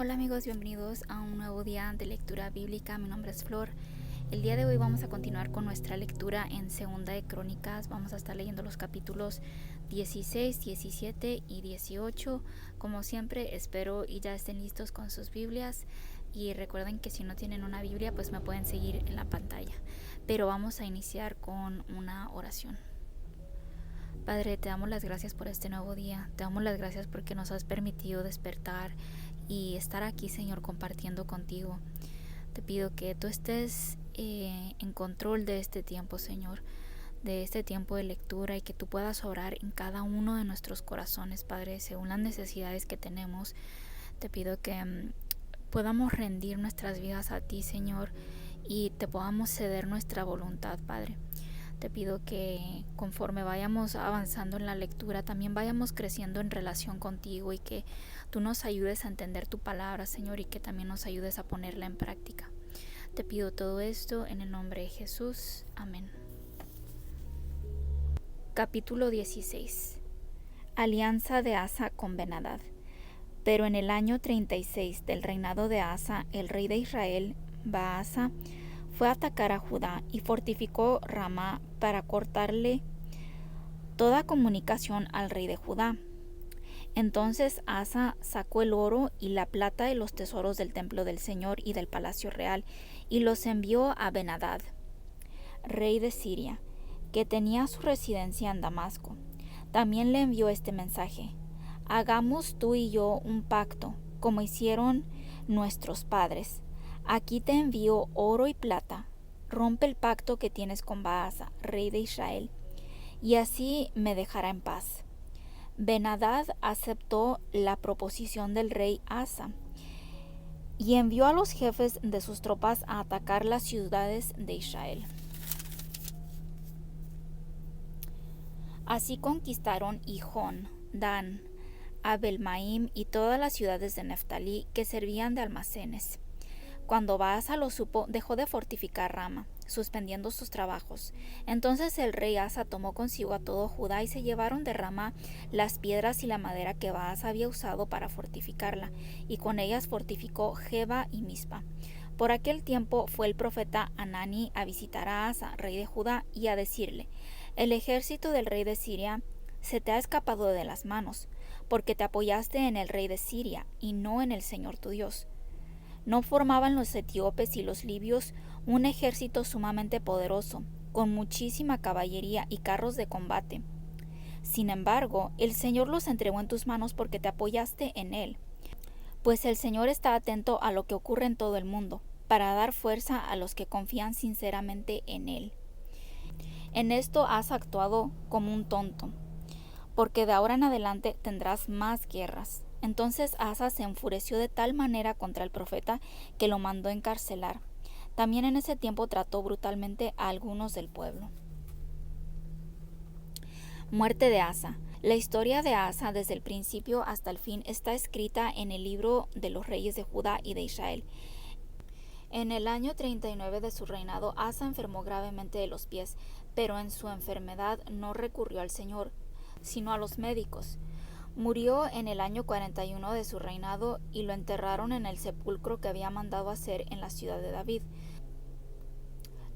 Hola amigos, bienvenidos a un nuevo día de lectura bíblica. Mi nombre es Flor. El día de hoy vamos a continuar con nuestra lectura en Segunda de Crónicas. Vamos a estar leyendo los capítulos 16, 17 y 18. Como siempre, espero y ya estén listos con sus Biblias. Y recuerden que si no tienen una Biblia, pues me pueden seguir en la pantalla. Pero vamos a iniciar con una oración. Padre, te damos las gracias por este nuevo día. Te damos las gracias porque nos has permitido despertar y estar aquí, Señor, compartiendo contigo. Te pido que tú estés en control de este tiempo, Señor, de este tiempo de lectura, y que tú puedas obrar en cada uno de nuestros corazones, Padre, según las necesidades que tenemos. Te pido que podamos rendir nuestras vidas a ti, Señor, y te podamos ceder nuestra voluntad, Padre. Te pido que conforme vayamos avanzando en la lectura, también vayamos creciendo en relación contigo, y que tú nos ayudes a entender tu palabra, Señor, y que también nos ayudes a ponerla en práctica. Te pido todo esto en el nombre de Jesús. Amén. Capítulo 16. Alianza de Asa con Ben-Hadad. Pero en el año 36 del reinado de Asa, el rey de Israel, Baasa, fue a atacar a Judá y fortificó Ramá para cortarle toda comunicación al rey de Judá. Entonces Asa sacó el oro y la plata de los tesoros del templo del Señor y del palacio real, y los envió a Ben-Hadad, rey de Siria, que tenía su residencia en Damasco. También le envió este mensaje: hagamos tú y yo un pacto, como hicieron nuestros padres. Aquí te envío oro y plata. Rompe el pacto que tienes con Baasa, rey de Israel, y así me dejará en paz. Ben-Hadad aceptó la proposición del rey Asa y envió a los jefes de sus tropas a atacar las ciudades de Israel. Así conquistaron Hijón, Dan, Abel-Maim y todas las ciudades de Neftalí que servían de almacenes. Cuando Baasa lo supo, dejó de fortificar Rama, suspendiendo sus trabajos. Entonces el rey Asa tomó consigo a todo Judá, y se llevaron de Rama las piedras y la madera que Baasa había usado para fortificarla, y con ellas fortificó Geba y Mispa. Por aquel tiempo fue el profeta Hanani a visitar a Asa, rey de Judá, y a decirle: el ejército del rey de Siria se te ha escapado de las manos, porque te apoyaste en el rey de Siria y no en el Señor tu Dios. ¿No formaban los etíopes y los libios un ejército sumamente poderoso, con muchísima caballería y carros de combate? Sin embargo, el Señor los entregó en tus manos porque te apoyaste en Él. Pues el Señor está atento a lo que ocurre en todo el mundo, para dar fuerza a los que confían sinceramente en Él. En esto has actuado como un tonto, porque de ahora en adelante tendrás más guerras. Entonces Asa se enfureció de tal manera contra el profeta que lo mandó encarcelar. También en ese tiempo trató brutalmente a algunos del pueblo. Muerte de Asa. La historia de Asa desde el principio hasta el fin está escrita en el libro de los reyes de Judá y de Israel. En el año 39 de su reinado, Asa enfermó gravemente de los pies, pero en su enfermedad no recurrió al Señor, sino a los médicos. Murió en el año 41 de su reinado, y lo enterraron en el sepulcro que había mandado hacer en la ciudad de David.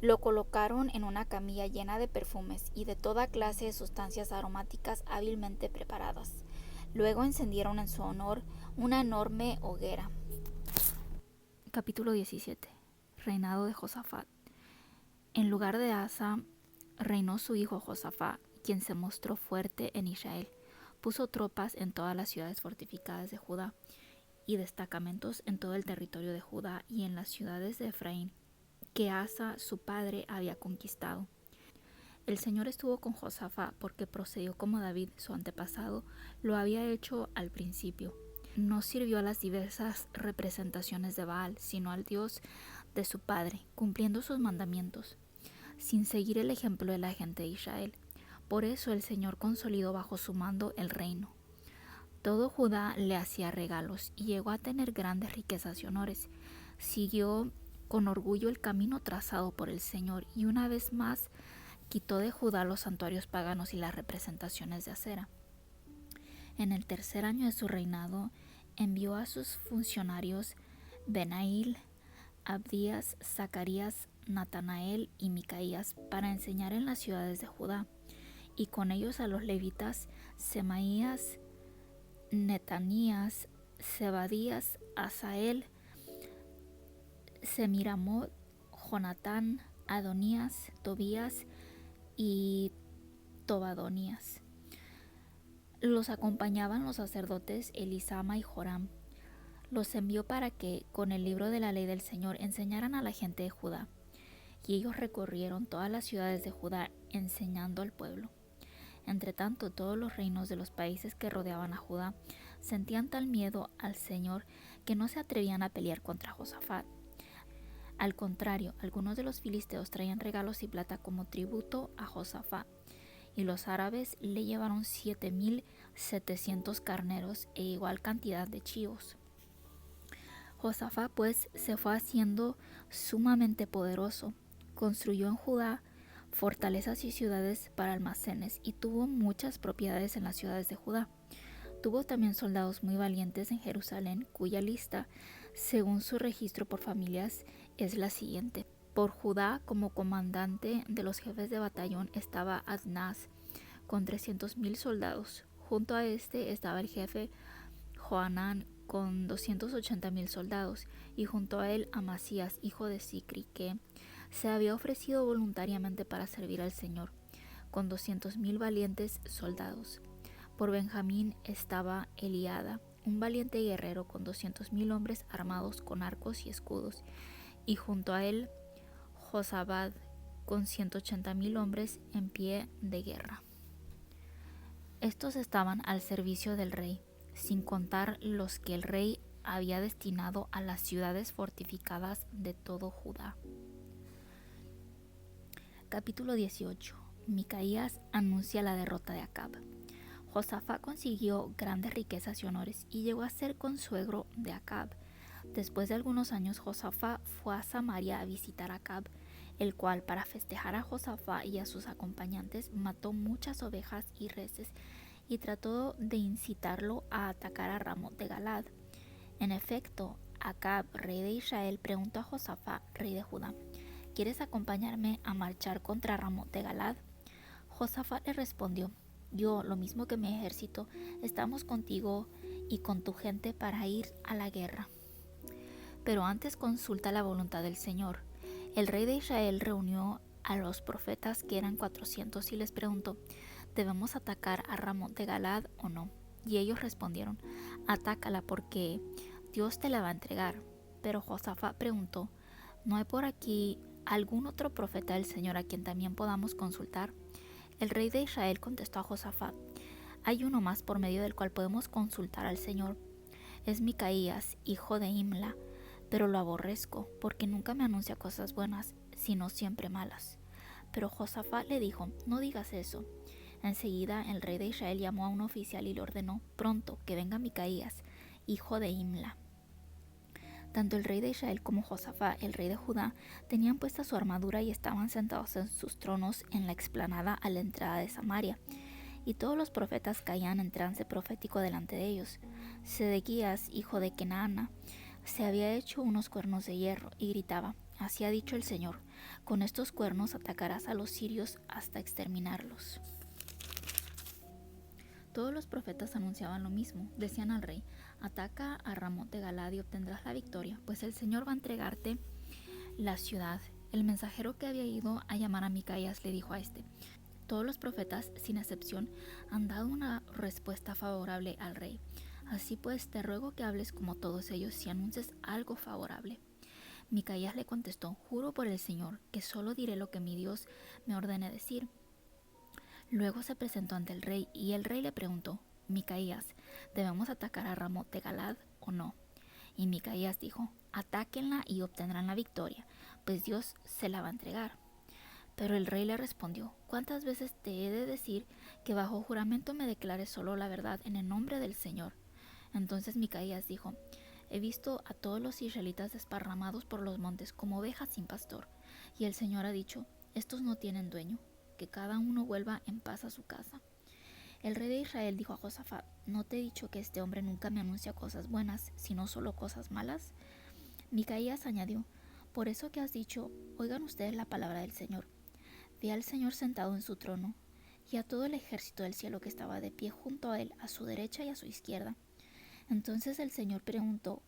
Lo colocaron en una camilla llena de perfumes y de toda clase de sustancias aromáticas hábilmente preparadas. Luego encendieron en su honor una enorme hoguera. Capítulo 17. Reinado de Josafat. En lugar de Asa, reinó su hijo Josafat, quien se mostró fuerte en Israel. Puso tropas en todas las ciudades fortificadas de Judá y destacamentos en todo el territorio de Judá y en las ciudades de Efraín, que Asa, su padre, había conquistado. El Señor estuvo con Josafat porque procedió como David, su antepasado, lo había hecho al principio. No sirvió a las diversas representaciones de Baal, sino al Dios de su padre, cumpliendo sus mandamientos, sin seguir el ejemplo de la gente de Israel. Por eso el Señor consolidó bajo su mando el reino. Todo Judá le hacía regalos y llegó a tener grandes riquezas y honores. Siguió con orgullo el camino trazado por el Señor, y una vez más quitó de Judá los santuarios paganos y las representaciones de acera. En el tercer año de su reinado, envió a sus funcionarios Benail, Abdías, Zacarías, Natanael y Micaías para enseñar en las ciudades de Judá, y con ellos a los levitas Semaías, Netanías, Zebadías, Asael, Semiramot, Jonatán, Adonías, Tobías y Tobadonías. Los acompañaban los sacerdotes Elisama y Joram. Los envió para que, con el libro de la ley del Señor, enseñaran a la gente de Judá. Y ellos recorrieron todas las ciudades de Judá, enseñando al pueblo. Entretanto, todos los reinos de los países que rodeaban a Judá sentían tal miedo al Señor que no se atrevían a pelear contra Josafat. Al contrario, algunos de los filisteos traían regalos y plata como tributo a Josafat, y los árabes le llevaron 7,700 carneros e igual cantidad de chivos. Josafat pues se fue haciendo sumamente poderoso, construyó en Judá fortalezas y ciudades para almacenes y tuvo muchas propiedades en las ciudades de Judá. Tuvo también soldados muy valientes en Jerusalén, cuya lista, según su registro por familias, es la siguiente. Por Judá, como comandante de los jefes de batallón, estaba Adnás, con 300,000 soldados. Junto a este estaba el jefe Joanán, con 280,000 soldados, y junto a él Amasías, hijo de Sicri, que se había ofrecido voluntariamente para servir al Señor, con 200,000 valientes soldados. Por Benjamín estaba Eliada, un valiente guerrero con 200,000 hombres armados con arcos y escudos, y junto a él Josabad, con 180,000 hombres en pie de guerra. Estos estaban al servicio del rey, sin contar los que el rey había destinado a las ciudades fortificadas de todo Judá. Capítulo 18. Micaías anuncia la derrota de Acab. Josafat consiguió grandes riquezas y honores y llegó a ser consuegro de Acab. Después de algunos años, Josafat fue a Samaria a visitar a Acab, el cual, para festejar a Josafat y a sus acompañantes, mató muchas ovejas y reses y trató de incitarlo a atacar a Ramot de Galad. En efecto, Acab, rey de Israel, preguntó a Josafat, rey de Judá: ¿quieres acompañarme a marchar contra Ramot de Galad? Josafat le respondió: yo, lo mismo que mi ejército, estamos contigo y con tu gente para ir a la guerra. Pero antes consulta la voluntad del Señor. El rey de Israel reunió a los profetas, que eran 400, y les preguntó: ¿debemos atacar a Ramot de Galad o no? Y ellos respondieron: atácala, porque Dios te la va a entregar. Pero Josafat preguntó: ¿no hay por aquí algún otro profeta del Señor a quien también podamos consultar? El rey de Israel contestó a Josafat: hay uno más por medio del cual podemos consultar al Señor. Es Micaías, hijo de Imla, pero lo aborrezco, porque nunca me anuncia cosas buenas, sino siempre malas. Pero Josafat le dijo: no digas eso. Enseguida el rey de Israel llamó a un oficial y le ordenó: pronto, que venga Micaías, hijo de Imla. Tanto el rey de Israel como Josafat, el rey de Judá, tenían puesta su armadura y estaban sentados en sus tronos en la explanada a la entrada de Samaria. Y todos los profetas caían en trance profético delante de ellos. Sedequías, hijo de Kenaana, se había hecho unos cuernos de hierro y gritaba: así ha dicho el Señor, con estos cuernos atacarás a los sirios hasta exterminarlos. Todos los profetas anunciaban lo mismo. Decían al rey: ataca a Ramot de Galad y obtendrás la victoria, pues el Señor va a entregarte la ciudad. El mensajero que había ido a llamar a Micaías le dijo a este: todos los profetas, sin excepción, han dado una respuesta favorable al rey. Así pues, te ruego que hables como todos ellos y anuncies algo favorable. Micaías le contestó: juro por el Señor que solo diré lo que mi Dios me ordene decir. Luego se presentó ante el rey y el rey le preguntó: Micaías, ¿debemos atacar a Ramot de Galad o no? Y Micaías dijo: atáquenla y obtendrán la victoria, pues Dios se la va a entregar. Pero el rey le respondió: ¿cuántas veces te he de decir que bajo juramento me declares solo la verdad en el nombre del Señor? Entonces Micaías dijo: he visto a todos los israelitas desparramados por los montes como ovejas sin pastor, y el Señor ha dicho: estos no tienen dueño, que cada uno vuelva en paz a su casa. El rey de Israel dijo a Josafat: ¿No te he dicho que este hombre nunca me anuncia cosas buenas, sino solo cosas malas? Micaías añadió: Por eso que has dicho, oigan ustedes la palabra del Señor. Vi al Señor sentado en su trono, y a todo el ejército del cielo que estaba de pie junto a él, a su derecha y a su izquierda. Entonces el Señor preguntó: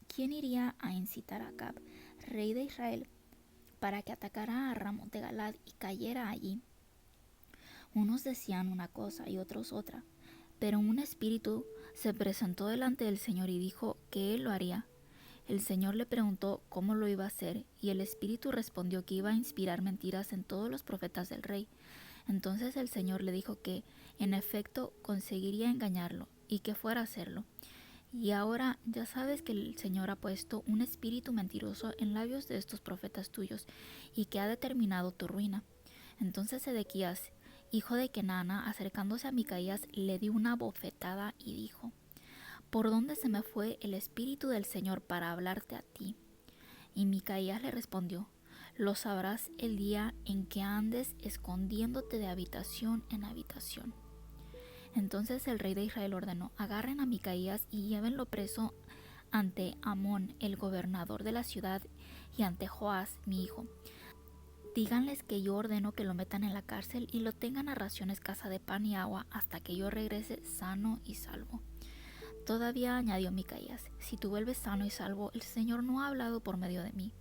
¿Quién iría a incitar a Acab, rey de Israel, para que atacara a Ramot de Galad y cayera allí? Unos decían una cosa y otros otra, pero un espíritu se presentó delante del Señor y dijo que él lo haría. El Señor le preguntó cómo lo iba a hacer, y el espíritu respondió que iba a inspirar mentiras en todos los profetas del rey. Entonces el Señor le dijo que, en efecto, conseguiría engañarlo y que fuera a hacerlo. Y ahora ya sabes que el Señor ha puesto un espíritu mentiroso en labios de estos profetas tuyos y que ha determinado tu ruina. Entonces Sedequías, hijo de Kenana, acercándose a Micaías, le dio una bofetada y dijo: ¿Por dónde se me fue el espíritu del Señor para hablarte a ti? Y Micaías le respondió: Lo sabrás el día en que andes escondiéndote de habitación en habitación. Entonces el rey de Israel ordenó: agarren a Micaías y llévenlo preso ante Amón, el gobernador de la ciudad, y ante Joás, mi hijo. Díganles que yo ordeno que lo metan en la cárcel y lo tengan a raciones escasa de pan y agua hasta que yo regrese sano y salvo. Todavía añadió Micaías: si tú vuelves sano y salvo, el Señor no ha hablado por medio de mí.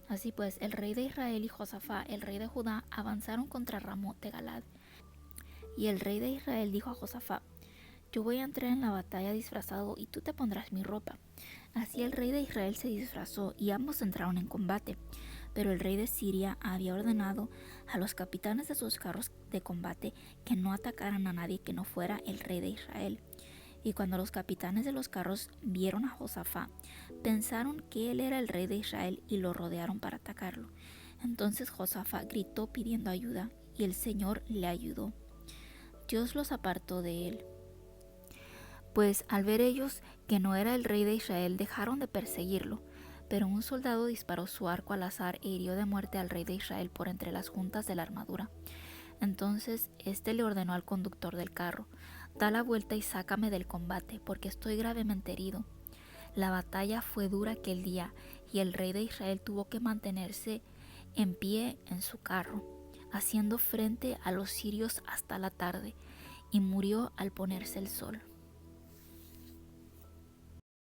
Así pues, el rey de Israel y Josafat, el rey de Judá, avanzaron contra Ramot de Galad. Y el rey de Israel dijo a Josafat: yo voy a entrar en la batalla disfrazado y tú te pondrás mi ropa. Así el rey de Israel se disfrazó y ambos entraron en combate. Pero el rey de Siria había ordenado a los capitanes de sus carros de combate que no atacaran a nadie que no fuera el rey de Israel. Y cuando los capitanes de los carros vieron a Josafat, pensaron que él era el rey de Israel y lo rodearon para atacarlo. Entonces Josafat gritó pidiendo ayuda, y el Señor le ayudó. Dios los apartó de él. Pues al ver ellos que no era el rey de Israel, dejaron de perseguirlo. Pero un soldado disparó su arco al azar e hirió de muerte al rey de Israel por entre las juntas de la armadura. Entonces éste le ordenó al conductor del carro: da la vuelta y sácame del combate, porque estoy gravemente herido. La batalla fue dura aquel día, y el rey de Israel tuvo que mantenerse en pie en su carro, haciendo frente a los sirios hasta la tarde, y murió al ponerse el sol.